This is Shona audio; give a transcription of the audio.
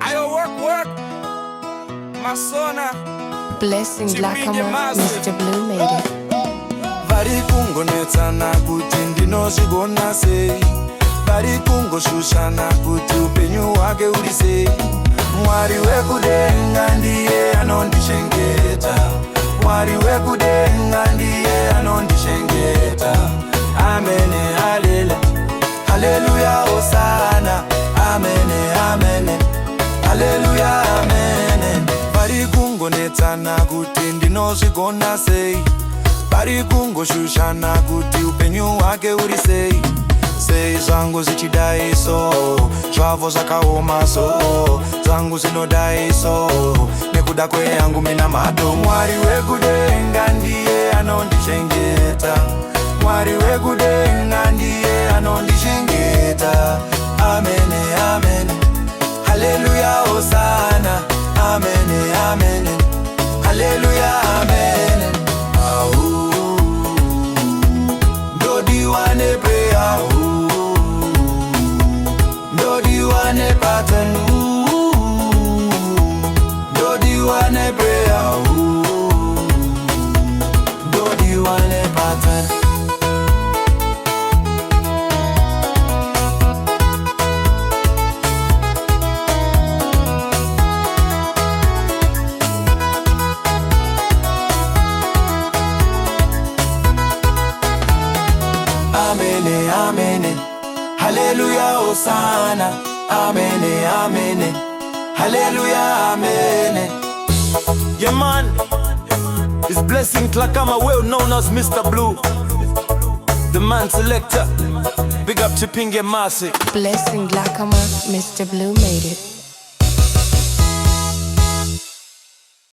Ayo work Masona Blessing Dhlakama, Mr. Blue made it. Vari kungonetsana kuti ndinozvigona sei, vari kungoshushana kuti upenyu hwake uri sei. Mwari wekudenga ndiye anondishengeta, Mwari wekudenga ndiye anondishengeta. Amene halele, haleluya hosana. Amene amene, haleluya amene. Vari kungonetsana kuti ndinozvigona sei, vari kungoshushana kuti upenyu hwake uri sei. Sei zvangu zvichidai so, zvavo zvakaoma so, zvangu zvinodai so, nekuda kweyangu minamato. Mwari wekudenga ndiye anondishengeta, Mwari wekudenga ndiye anondishengeta. Amene amene, haleluya hosana. Amene amene, haleluya amene. Ndodiwane prayer, ndodiwane pattern, ndodiwane prayer, ndodiwane pattern. Amene, amene, hallelujah, Hosanna. Amene, amene, hallelujah, amene. Yeah man, it's Blessing Dhlakama, well known as Mr. Blue, the man selector. Big up Chipinge Masi. Blessing Dhlakama, Mr. Blue made it.